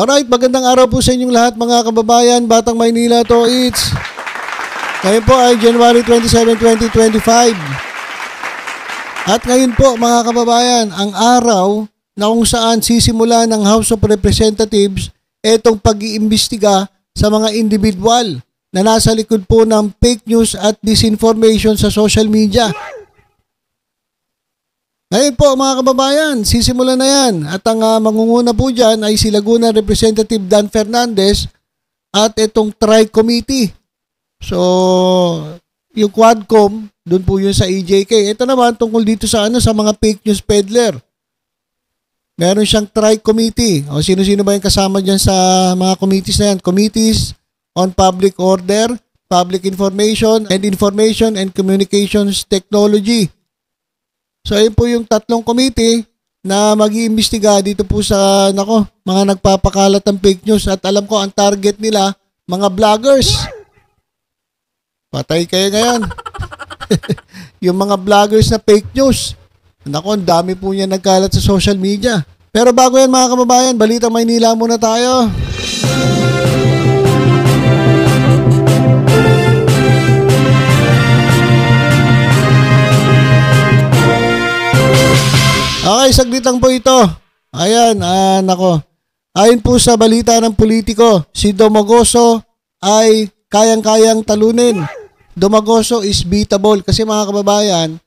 Alright, magandang araw po sa inyong lahat mga kababayan, Batang Maynila to it's. Ngayon po ay January 27, 2025. At ngayon po mga kababayan, ang araw na kung saan sisimula ng House of Representatives itong pag-iimbestiga sa mga individual na nasa likod po ng fake news at disinformation sa social media. Ngayon po mga kababayan, sisimulan na yan at ang mangunguna po dyan ay si Laguna Representative Dan Fernandez at itong Tri-Committee. So, yung Quadcom, doon po yun sa EJK. Ito naman tungkol dito sa sa mga fake news peddler. Meron siyang Tri-Committee. O sino-sino ba yung kasama dyan sa mga committees na yan? Committees on Public Order, Public Information and Communications Technology. So, ayun po yung tatlong committee na mag-iimbestiga dito po sa, mga nagpapakalat ng fake news. At alam ko, ang target nila, mga vloggers. Patay kayo ngayon. Yung mga vloggers na fake news. Ang dami po niya nagkalat sa social media. Pero bago yan mga kababayan, Balitang Maynila muna tayo. Okay, saglit lang po ito. Ayan, ayon po sa balita ng politiko, si Dumagoso ay kayang-kayang talunin. Dumagoso is beatable kasi mga kababayan,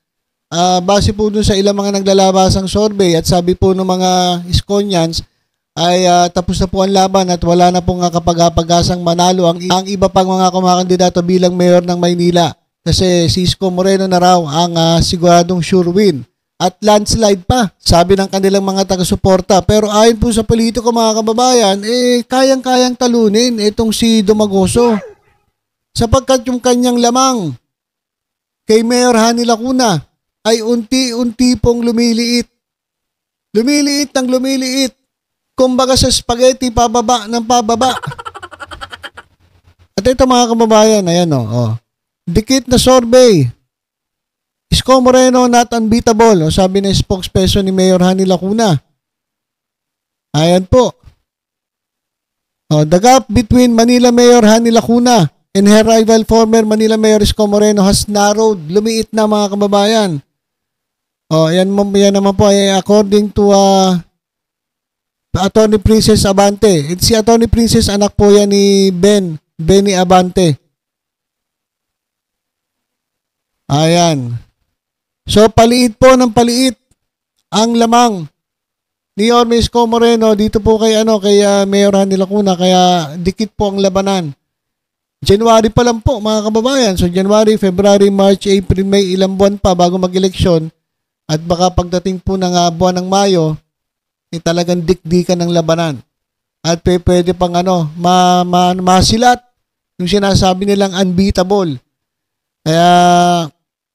base po dun sa ilang mga naglalabasang survey at sabi po ng mga Iskonians ay tapos na po ang laban at wala na pong kapag-apagasang manalo ang iba pang mga kumakandidato bilang mayor ng Maynila. Kasi si Isko Moreno na raw ang siguradong sure win. At landslide pa, sabi ng kanilang mga taga-suporta. Pero ayon po sa politiko mga kababayan, kayang-kayang talunin itong si Dumagoso. Sapagkat yung kanyang lamang kay Mayor Hani Lacuna ay unti-unti pong lumiliit. Lumiliit ng lumiliit. Kumbaga sa spaghetti, pababa ng pababa. At ito mga kababayan, ayan dikit na survey. Isko Moreno not unbeatable, sabi ng spokesperson ni Mayor Hani Lacuna. Ayan po. The gap between Manila Mayor Hani Lacuna and her rival former Manila Mayor Isko Moreno has narrowed. Lumiit na mga kababayan. Yan naman po ay according to Attorney Princess Abante. Si Attorney Princess, anak po yan ni Benny Abante. Ayan. So, paliit po ng paliit ang lamang ni Yorme Isko Moreno dito po kay Mayor Hani Lacuna, kaya dikit po ang labanan. January pa lang po mga kababayan. So, January, February, March, April, May, ilang buwan pa bago mag-eleksyon. At baka pagdating po ng buwan ng Mayo, talagang dikdikan ng labanan. At pwede pang masilat yung sinasabi nilang unbeatable. Kaya,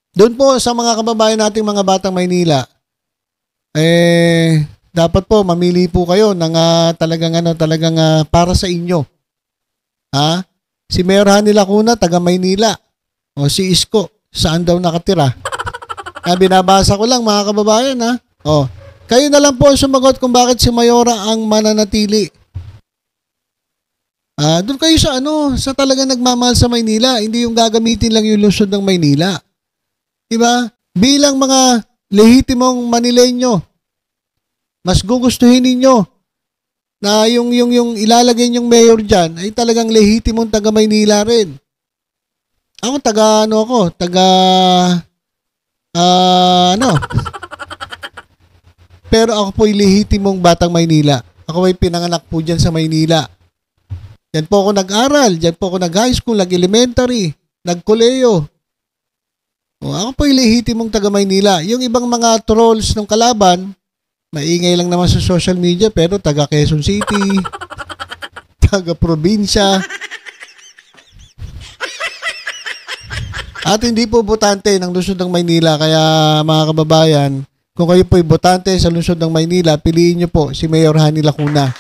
doon po sa mga kababayan nating mga Batang Maynila, dapat po mamili po kayo ng talagang para sa inyo. Si Mayor Hani Lacuna, taga Maynila. O si Isko, saan daw nakatira? Binabasa ko lang mga kababayan kayo na lang po sumagot kung bakit si Mayora ang mananatili. Doon kayo sa talagang nagmamahal sa Maynila, hindi yung gagamitin lang yung lungsod ng Maynila. Diba? Bilang mga lehitimong Manileño, mas gugustuhin ninyo na yung ilalagay nyong mayor dyan ay talagang lehitimong taga Maynila rin. Ako Pero ako po'y lehitimong Batang Maynila. Ako ay pinanganak po dyan sa Maynila. Yan po ako nag-aral, dyan po ako nag-high school, nag-elementary, nag-koleyo. Ako po'y lehitimong taga Maynila. Yung ibang mga trolls ng kalaban, maingay lang naman sa social media, pero taga Quezon City, taga probinsya. At hindi po botante ng lungsod ng Maynila. Kaya mga kababayan, kung kayo po'y botante sa lungsod ng Maynila, piliin nyo po si Mayor Hani Lacuna.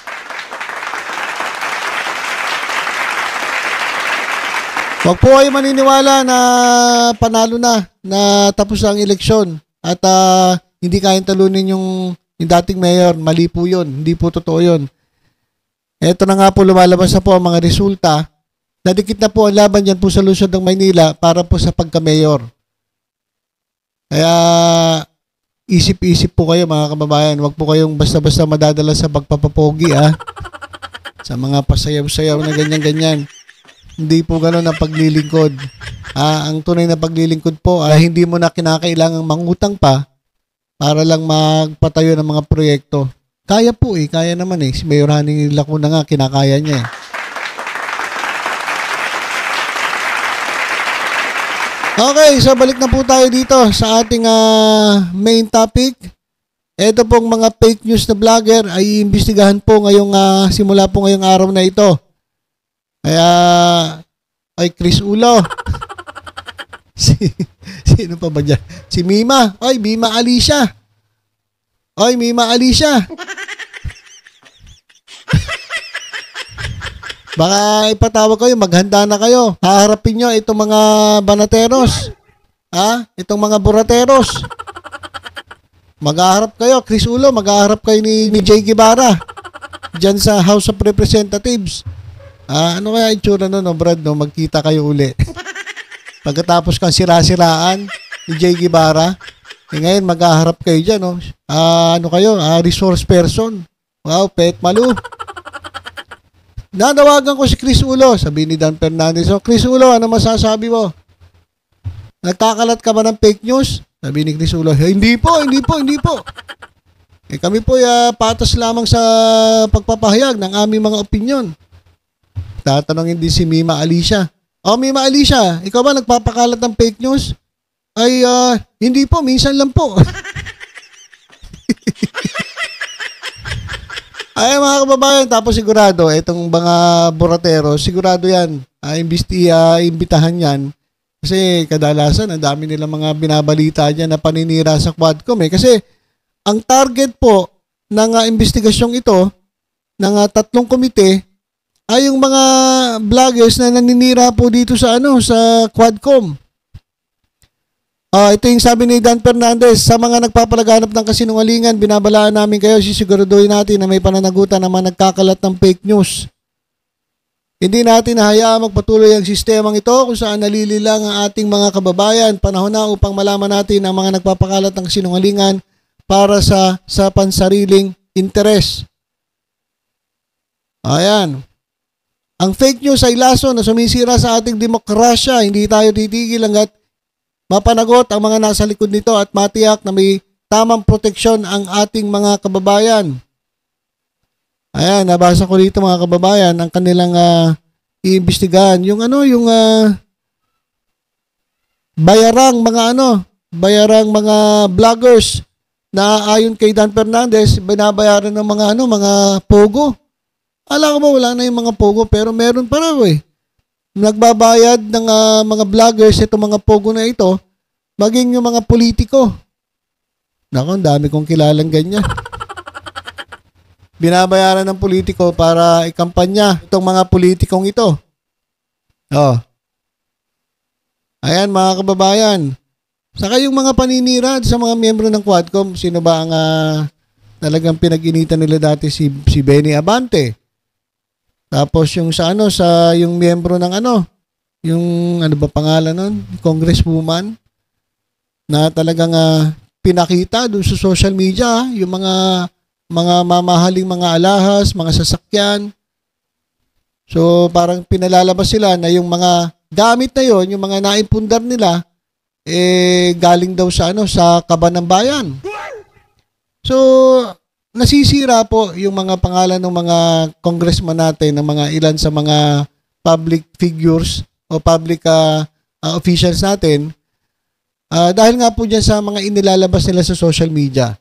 Huwag po kayo maniniwala na panalo na tapos ang eleksyon at hindi kayang talunin yung dating mayor. Mali po yun. Hindi po totoo yun. Eto na nga po, lumalabas na po ang mga resulta. Nadikit na po ang laban dyan po sa lungsod ng Maynila para po sa pagka-mayor. Kaya isip-isip po kayo mga kababayan. Huwag po kayong basta-basta madadala sa pagpapapogi sa mga pasayaw-sayaw na ganyan-ganyan. Hindi po gano'n ang paglilingkod. Ang tunay na paglilingkod po ay hindi mo na kinakailangang mangutang pa para lang magpatayo ng mga proyekto. Kaya po kaya naman Si Mayor Haning Lacuna nga, kinakaya niya Okay, so balik na po tayo dito sa ating main topic. Ito pong mga fake news na vlogger ay iimbestigahan po ngayong simula po ngayong araw na ito. Kaya ay Chris Ulo. Sino pa ba dyan? Si Mima. Oy, Mima Alicia. Oy, Mima Alicia. Baka ipatawag kayo, maghanda na kayo. Haharapin nyo itong mga banateros. Itong mga burateros. Maghaharap kayo, Chris Ulo, maghaharap kayo ni Jay Guevara. Diyan sa House of Representatives. Ano kaya itsura no, Brad, no? Magkita kayo uli. Pagkatapos kang sira-siraan ni Jay Guevara, ngayon maghaharap kayo dyan, no? Ano kayo? Resource person. Wow, Pet Malu. Nanawagan ko si Chris Ulo, sabi ni Dan Fernandez. So, Chris Ulo, ano masasabi mo? Nagkakalat ka ba ng fake news? Sabi ni Chris Ulo, hindi po. Kami po patas lamang sa pagpapahayag ng aming mga opinyon. Tatanungin din si Mima Alicia. Mima Alicia, ikaw ba nagpapakalat ng fake news? Ay, hindi po, minsan lang po. Ay mga kababayan, tapos sigurado, itong mga buratero, sigurado yan, imbitahan yan. Kasi kadalasan, ang dami nilang mga binabalita dyan na paninira sa Quadcom. Kasi ang target po ng investigasyong ito, ng 3 komite, ay yung mga vloggers na naninira po dito sa sa Quadcom. Ito yung sabi ni Dan Fernandez, sa mga nagpapalaganap ng kasinungalingan, binabalaan namin kayo, sisiguraduhin natin na may pananagutan na mga nagkakalat ng fake news. Hindi natin hayaan magpatuloy ang sistemang ito kung saan nalililang ang ating mga kababayan. Panahon na upang malaman natin ang mga nagpapakalat ng kasinungalingan para sa pansariling interes. Ayan. Ang fake news ay laso na sumisira sa ating demokrasya. Hindi tayo titigil hanggat mapanagot ang mga nasa likod nito at matiyak na may tamang proteksyon ang ating mga kababayan. Ayan, nabasa ko dito mga kababayan ang kanilang iimbestigahan. Yung bayarang mga vloggers na ayon kay Dan Fernandez, binabayaran ng mga pogo. Alam ko ba wala na yung mga pogo pero meron pa raw nagbabayad ng mga vloggers itong mga pogo na ito, maging yung mga politiko. Nako, ang dami kong kilalang ganyan. Binabayaran ng politiko para ikampanya itong mga politikong ito. Ayan mga kababayan. Saka yung mga paninira sa mga miyembro ng Quadcom, sino ba ang talagang pinag-initan nila dati si Benny Abante? Tapos yung yung miyembro ng yung ano ba pangalan nun? Congresswoman na talagang pinakita doon sa social media yung mga mamahaling mga alahas, mga sasakyan. So parang pinalalabas sila na yung mga gamit na yon, yung mga naipundar nila galing daw sa sa kaban ng bayan. So nasisira po yung mga pangalan ng mga congressman natin, ng mga ilan sa mga public figures o public officials natin dahil nga po dyan sa mga inilalabas nila sa social media.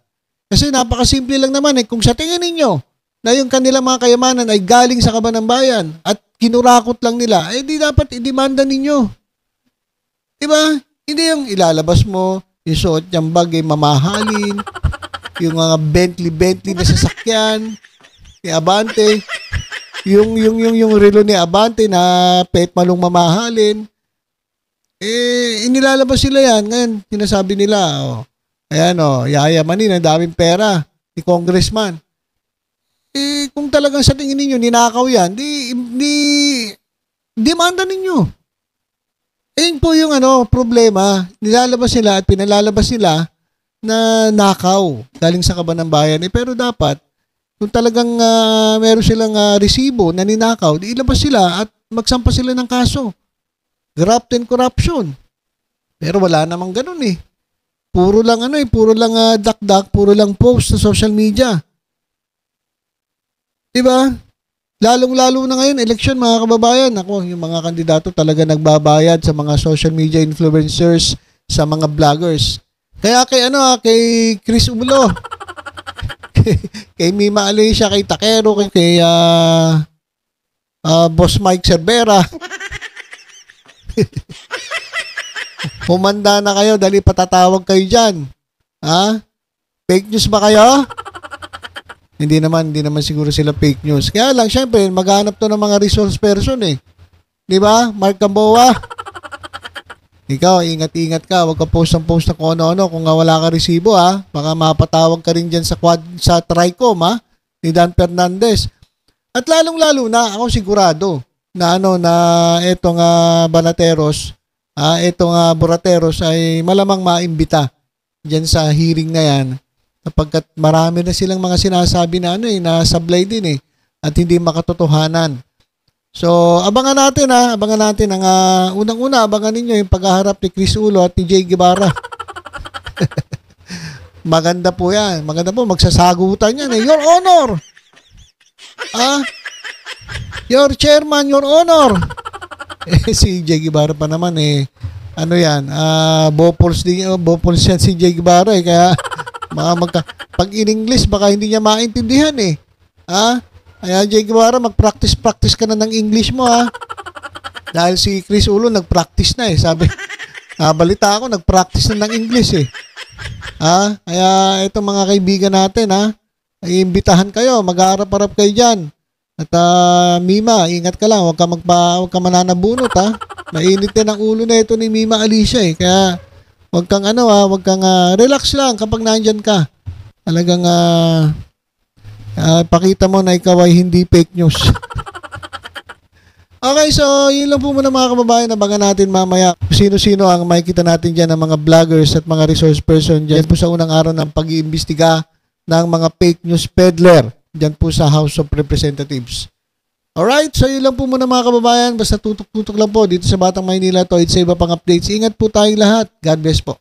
Kasi napakasimple lang naman kung sa tingin ninyo na yung kanilang mga kayamanan ay galing sa kaban ng bayan at kinurakot lang nila, di dapat i-demanda ninyo. Diba? Hindi yung ilalabas mo, yung suot niyang bag mamahalin, yung mga Bentley na sasakyan ni Abante, yung relo ni Abante na Pet Malung mamahalin, inilalabas sila yan. Ngayon, sinasabi nila, yayamanin, ang daming pera ni congressman. Eh, kung talagang sa tingin ninyo, ninakaw yan, demanda ninyo. Ayun po yung problema. Nilalabas nila at pinalalabas nila na nakaw galing sa kaban ng bayan. Eh, pero dapat, kung talagang meron silang resibo na ninakaw, di ilabas sila at magsampa sila ng kaso. Graft and corruption. Pero wala namang ganun eh. Puro lang puro lang dakdak, puro lang post sa social media. Diba? Lalong-lalo na ngayon, election mga kababayan. Ako, yung mga kandidato talaga nagbabayad sa mga social media influencers, sa mga vloggers. Kaya kay Chris Ulo, kay Mima Alicia, kay Takero, kay Boss Mike Cervera. Humanda na kayo, dali patatawag kayo dyan. Ha? Fake news ba kayo? Hindi naman siguro sila fake news. Kaya lang, syempre, maghanap to ng mga resource person eh. Di ba? Mark Gamboa. Ikaw, ingat-ingat ka. Huwag ka post na kung ano-ano. Kung wala ka resibo ha, baka mapatawag ka rin dyan sa Tricom ha, ni Dan Fernandez. At lalong-lalo na, ako sigurado na na etong Banateros, etong Burateros ay malamang maimbita dyan sa hearing na yan. Sapagkat marami na silang mga sinasabi na na sablay din eh at hindi makatotohanan. So, abangan natin ang unang-una, abangan ninyo yung paghaharap ni Chris Ulo at ni Jay Guevara. Maganda po yan. Maganda po, magsasagutan yan eh. Your Honor! Your Chairman, Your Honor! Si Jay Guevara pa naman eh. Ano yan? Bopols yan si Jay Guevara eh. Kaya pag in English, baka hindi niya maintindihan eh. Kaya Jay Guevara, mag-practice ka na ng English mo ha. Dahil si Chris Ulo nag-practice na eh. Sabi, balita ako, nag-practice na ng English eh. Kaya itong mga kaibigan natin iimbitahan kayo, mag-aarap-arap kayo dyan. At Mima, ingat ka lang, huwag ka mananabunot ha. Mainit din ang ulo na ito ni Mima Alicia eh. Kaya huwag kang relax lang kapag nandyan ka. Talagang pakita mo na ikaw ay hindi fake news. Okay, so yun lang po muna mga kababayan. Abangan natin mamaya sino-sino ang makikita natin dyan ng mga vloggers at mga resource person dyan po sa unang araw ng pag-iimbestiga ng mga fake news peddler dyan po sa House of Representatives. Alright, so yun lang po muna mga kababayan. Basta tutok-tutok lang po dito sa Batang Maynila to. Sa iba pang updates. Ingat po tayong lahat. God bless po.